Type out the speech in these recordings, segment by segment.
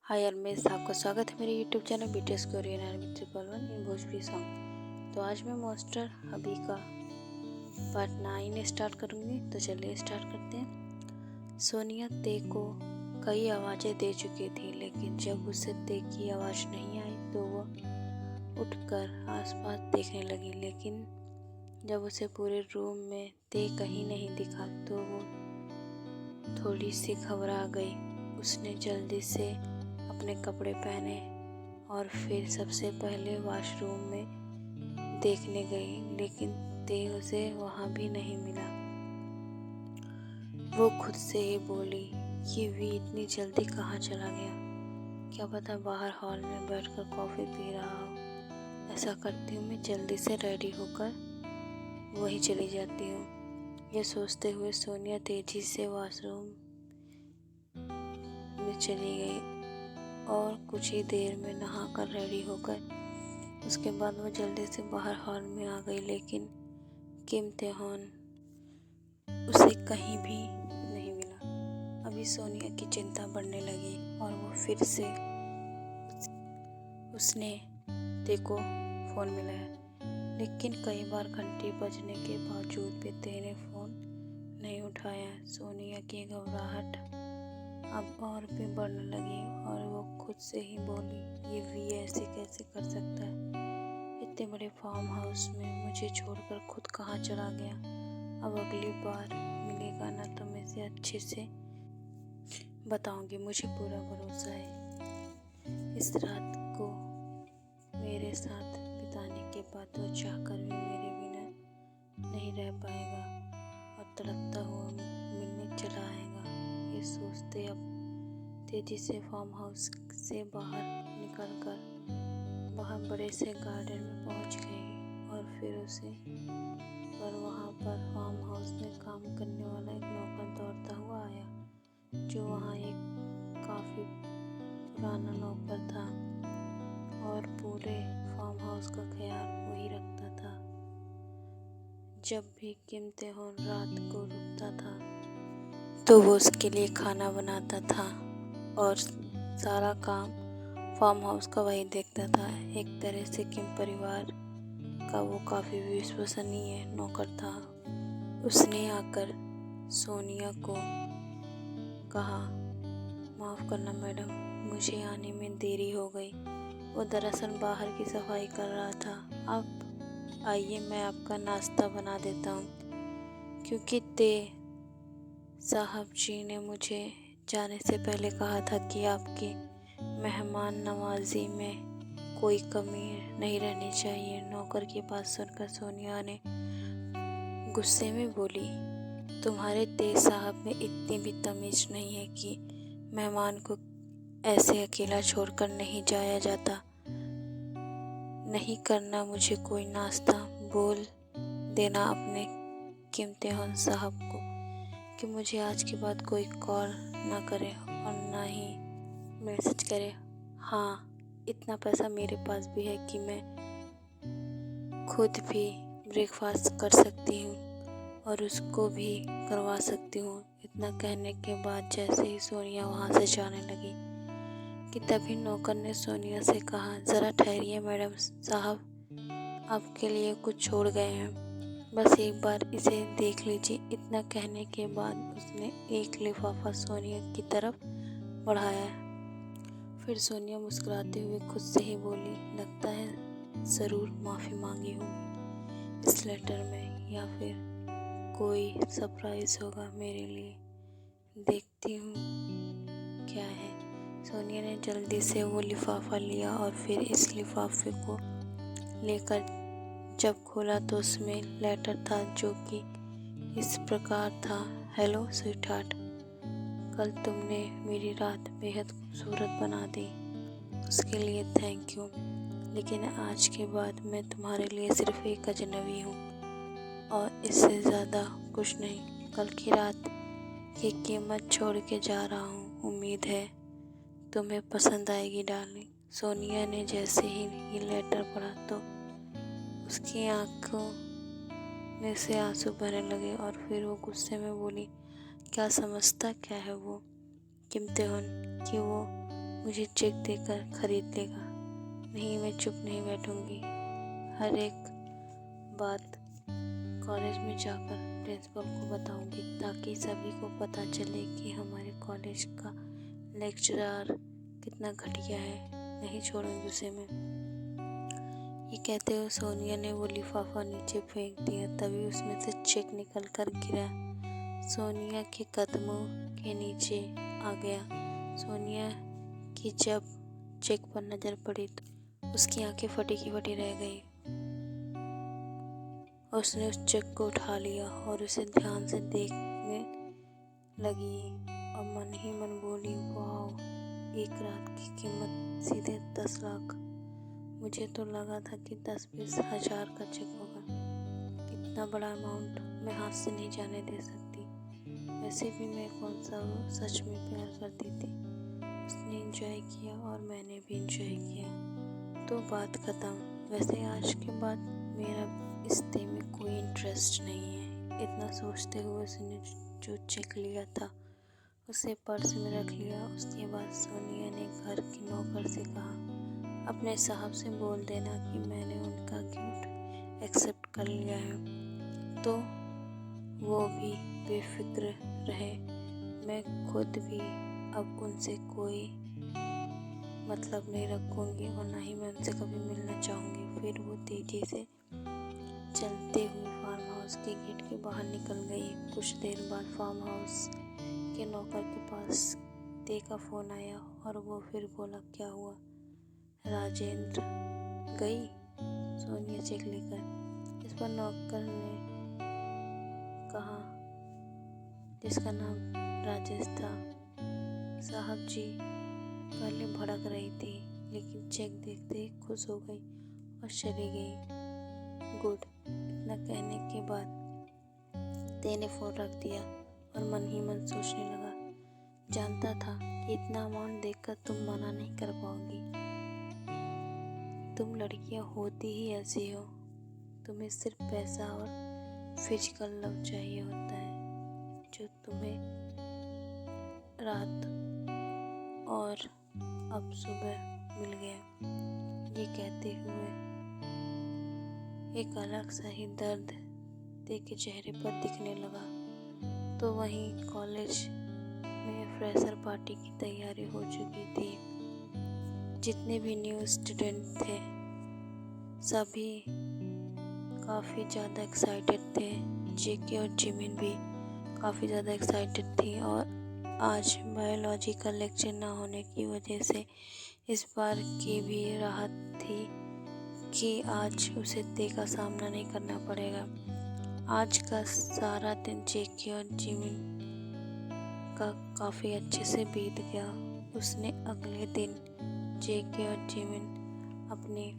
हाय अलमेज, आपका स्वागत है मेरे YouTube channel BTS Korean army 111 इन भोजपुरी सॉन्ग। तो आज मैं मॉन्स्टर हबी का पार्ट 9 स्टार्ट करूँगी। तो चलिए स्टार्ट करते हैं। सोनिया ते को कई आवाज़ें दे चुकी थी, लेकिन जब उसे ते की आवाज़ नहीं आई तो वह उठकर आसपास देखने लगी। लेकिन जब उसे पूरे रूम में ते कहीं नहीं दिखा तो वो थोड़ी सी घबरा गई। उसने जल्दी से अपने कपड़े पहने और फिर सबसे पहले वॉशरूम में देखने गई, लेकिन ते उसे वहाँ भी नहीं मिला। वो खुद से ही बोली कि वी इतनी जल्दी कहाँ चला गया, क्या पता बाहर हॉल में बैठकर कॉफ़ी पी रहा हो। ऐसा करती हूँ, मैं जल्दी से रेडी होकर वहीं चली जाती हूँ। यह सोचते हुए सोनिया तेजी से वॉशरूम में चली गई और कुछ ही देर में नहाकर रेडी होकर उसके बाद वो जल्दी से बाहर हॉल में आ गई, लेकिन किम तेहॉन उसे कहीं भी नहीं मिला। अभी सोनिया की चिंता बढ़ने लगी और वो फिर से उसने ते को फ़ोन मिलाया, लेकिन कई बार घंटी बजने के बावजूद भी ते ने फ़ोन नहीं उठाया। सोनिया की घबराहट अब और भी बढ़ने लगी और वो खुद से ही बोली, ये वी ऐसे कैसे कर सकता है। इतने बड़े फार्म हाउस में मुझे छोड़कर खुद कहाँ चला गया। अब अगली बार मिलेगा ना तो मैं इसे अच्छे से बताऊंगी, मुझे पूरा भरोसा है। इस रात को मेरे साथ बिताने के बाद वो चाहकर भी मेरे बिना नहीं रह पाएगा और तड़पता हुआ मिलने चला आएगा। ये सोचते अब तेजी से फार्म हाउस से बाहर निकलकर वहाँ बड़े से गार्डन में पहुँच गई और फिर उसे वहाँ पर फार्म हाउस में काम करने वाला एक नौकर दौड़ता हुआ आया, जो वहाँ एक काफ़ी पुराना नौकर था और पूरे फार्म हाउस का ख्याल वही रखता था। जब भी किम तेहॉन रात को रुकता था तो वो उसके लिए खाना बनाता था और सारा काम फार्म हाउस का वही देखता था। एक तरह से किम परिवार का वो काफ़ी विश्वसनीय नौकर था। उसने आकर सोनिया को कहा, माफ़ करना मैडम, मुझे आने में देरी हो गई। वो दरअसल बाहर की सफाई कर रहा था। आप आइए, मैं आपका नाश्ता बना देता हूँ, क्योंकि ते साहब जी ने मुझे जाने से पहले कहा था कि आपकी मेहमान नवाजी में कोई कमी नहीं रहनी चाहिए। नौकर की बात सुनकर सोनिया ने गुस्से में बोली, तुम्हारे ते साहब में इतनी भी तमीज़ नहीं है कि मेहमान को ऐसे अकेला छोड़कर नहीं जाया जाता। नहीं करना मुझे कोई नाश्ता, बोल देना अपने किम तेहॉन साहब को कि मुझे आज के बाद कोई कॉल ना करे और ना ही मैसेज करे। हाँ, इतना पैसा मेरे पास भी है कि मैं खुद भी ब्रेकफास्ट कर सकती हूँ और उसको भी करवा सकती हूँ। इतना कहने के बाद जैसे ही सोनिया वहाँ से जाने लगी कि तभी नौकर ने सोनिया से कहा, ज़रा ठहरिए मैडम साहब, आपके लिए कुछ छोड़ गए हैं, बस एक बार इसे देख लीजिए। इतना कहने के बाद उसने एक लिफाफा सोनिया की तरफ बढ़ाया। फिर सोनिया मुस्कुराते हुए खुद से ही बोली, लगता है ज़रूर माफ़ी मांगी होगी इस लेटर में, या फिर कोई सरप्राइज़ होगा मेरे लिए, देखती हूँ क्या है। सोनिया ने जल्दी से वो लिफाफा लिया और फिर इस लिफाफे को लेकर जब खोला तो उसमें लेटर था, जो कि इस प्रकार था, हेलो स्वीटहार्ट, कल तुमने मेरी रात बेहद खूबसूरत बना दी, उसके लिए थैंक यू। लेकिन आज के बाद मैं तुम्हारे लिए सिर्फ एक अजनबी हूँ और इससे ज़्यादा कुछ नहीं। कल की रात की कीमत छोड़ के जा रहा हूँ, उम्मीद है तुम्हें पसंद आएगी डार्लिंग। सोनिया ने जैसे ही ये लेटर पढ़ा तो उसकी आंखों में से आंसू बहने लगे और फिर वो गुस्से में बोली, क्या समझता क्या है वो किम तेहॉन कि वो मुझे चेक देकर खरीद लेगा। नहीं, मैं चुप नहीं बैठूंगी। हर एक बात कॉलेज में जाकर प्रिंसिपल को बताऊंगी, ताकि सभी को पता चले कि हमारे कॉलेज का लेक्चरर कितना घटिया है। नहीं छोड़ूंगी उसे मैं। ये कहते हुए सोनिया ने वो लिफाफा नीचे फेंक दिया। तभी उसमें से चेक निकल कर गिरा, सोनिया के कदमों के नीचे आ गया। सोनिया की जब चेक पर नजर पड़ी तो उसकी आंखें फटी की फटी रह गई। उसने उस चेक को उठा लिया और उसे ध्यान से देखने लगी और मन ही मन बोली, वाह, एक रात की कीमत सीधे 10 लाख। मुझे तो लगा था कि 10-20 हजार का चेक होगा। इतना बड़ा अमाउंट मैं हाथ से नहीं जाने दे सकती। वैसे भी मैं कौन सा सच में प्यार करती थी। उसने एंजॉय किया और मैंने भी एंजॉय किया, तो बात खत्म। वैसे आज के बाद मेरा रिश्ते में कोई इंटरेस्ट नहीं है। इतना सोचते हुए उसने जो चेक लिया था उसे पर्स में रख लिया। उसके बाद सोनिया ने घर के नौकर से कहा, अपने साहब से बोल देना कि मैंने उनका गिफ्ट एक्सेप्ट कर लिया है, तो वो भी बेफिक्र रहे। मैं खुद भी अब उनसे कोई मतलब नहीं रखूंगी और ना ही मैं उनसे कभी मिलना चाहूँगी। फिर वो तेजी से चलते हुए फार्म हाउस के गेट के बाहर निकल गई। कुछ देर बाद फार्म हाउस के नौकर के पास ते का फ़ोन आया और वो फिर बोला, क्या हुआ राजेंद्र? गई सोनिया चेक लेकर। इस पर नौकर ने कहा, जिसका नाम राजेश था, साहब जी, पहले भड़क रही थी लेकिन चेक देखते ही खुश हो गई और चली गई। गुड। इतना कहने के बाद ते ने फ़ोन रख दिया और मन ही मन सोचने लगा, जानता था कि इतना अमाउंट देखकर तुम मना नहीं कर पाओगी। तुम लड़कियां होती ही ऐसी हो। तुम्हें सिर्फ पैसा और फिजिकल लव चाहिए होता है, जो तुम्हें रात और अब सुबह मिल गया। ये कहते हुए एक अलग सा ही दर्द ते के चेहरे पर दिखने लगा। तो वहीं कॉलेज में फ्रेशर पार्टी की तैयारी हो चुकी थी। जितने भी न्यू स्टूडेंट थे सभी काफ़ी ज़्यादा एक्साइटेड थे। जेके और जिमिन भी काफ़ी ज़्यादा एक्साइटेड थी और आज बायोलॉजी का लेक्चर ना होने की वजह से इस बार की भी राहत थी कि आज उसे ते का सामना नहीं करना पड़ेगा। आज का सारा दिन जेके और जिमिन का काफ़ी अच्छे से बीत गया। उसने अगले दिन जेके और जिमिन अपनी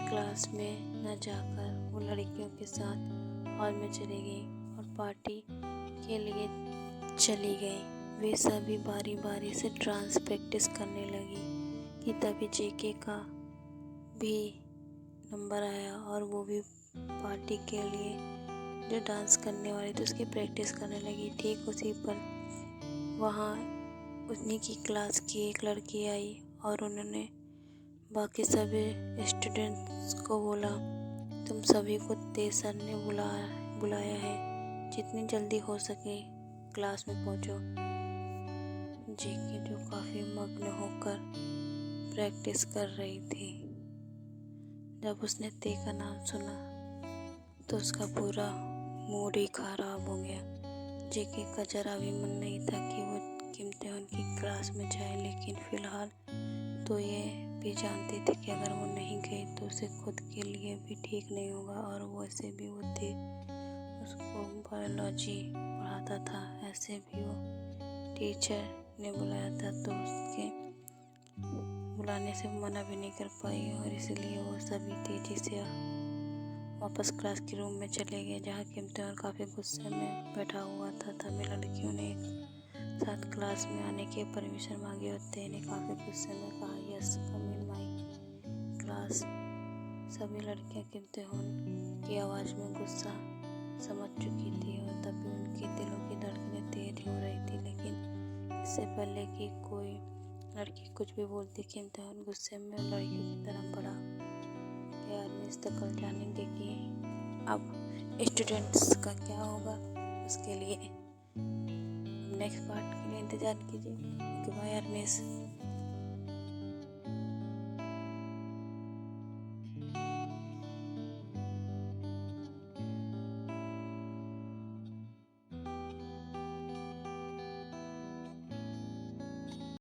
क्लास में न जाकर वो लड़कियों के साथ हॉल में चली गई और पार्टी के लिए चली गई। वे सभी बारी बारी से डांस प्रैक्टिस करने लगी कि तभी जेके का भी नंबर आया और वो भी पार्टी के लिए जो डांस करने वाली थी उसकी प्रैक्टिस करने लगी। ठीक उसी पर वहाँ उन्हीं की क्लास की एक लड़की आई और उन्होंने बाकी सभी स्टूडेंट्स को बोला, तुम सभी को ते सर ने बुलाया है, जितनी जल्दी हो सके क्लास में पहुँचो। जेके जो काफ़ी मग्न होकर प्रैक्टिस कर रही थी, जब उसने ते का नाम सुना तो उसका पूरा मूड ही खराब हो गया। जेके का जरा भी मन नहीं था कि वो इम्तिहान की क्लास में जाए, लेकिन फ़िलहाल तो ये भी जानती थी कि अगर वो नहीं गई तो उसे खुद के लिए भी ठीक नहीं होगा और वैसे भी वो थे उसको बायोलॉजी पढ़ाता था। ऐसे भी वो टीचर ने बुलाया था तो उसके बुलाने से मना भी नहीं कर पाई और इसलिए वो सभी तेज़ी से वापस क्लास के रूम में चले गए, जहाँ कि इम्तिहान काफ़ी गुस्से में बैठा हुआ था। तभी लड़कियों ने एक साथ क्लास में आने की परमिशन मांगी और ते ने काफ़ी गुस्से में कहा, yes, come in my class. सभी लड़कियां इम्तिहान की आवाज़ में गुस्सा समझ चुकी थी और तभी उनके दिलों की धड़कनें तेज हो रही थी। लेकिन इससे पहले कि कोई लड़की कुछ भी बोलती कि इम्तिहान गुस्से में लड़कियों की तरह बढ़ा। यार मिस तो कल जानेंगे कि अब स्टूडेंट्स का क्या होगा। उसके लिए नेक्स्ट पार्ट के लिए इंतज़ार कीजिए। ओके बाय यार मिस।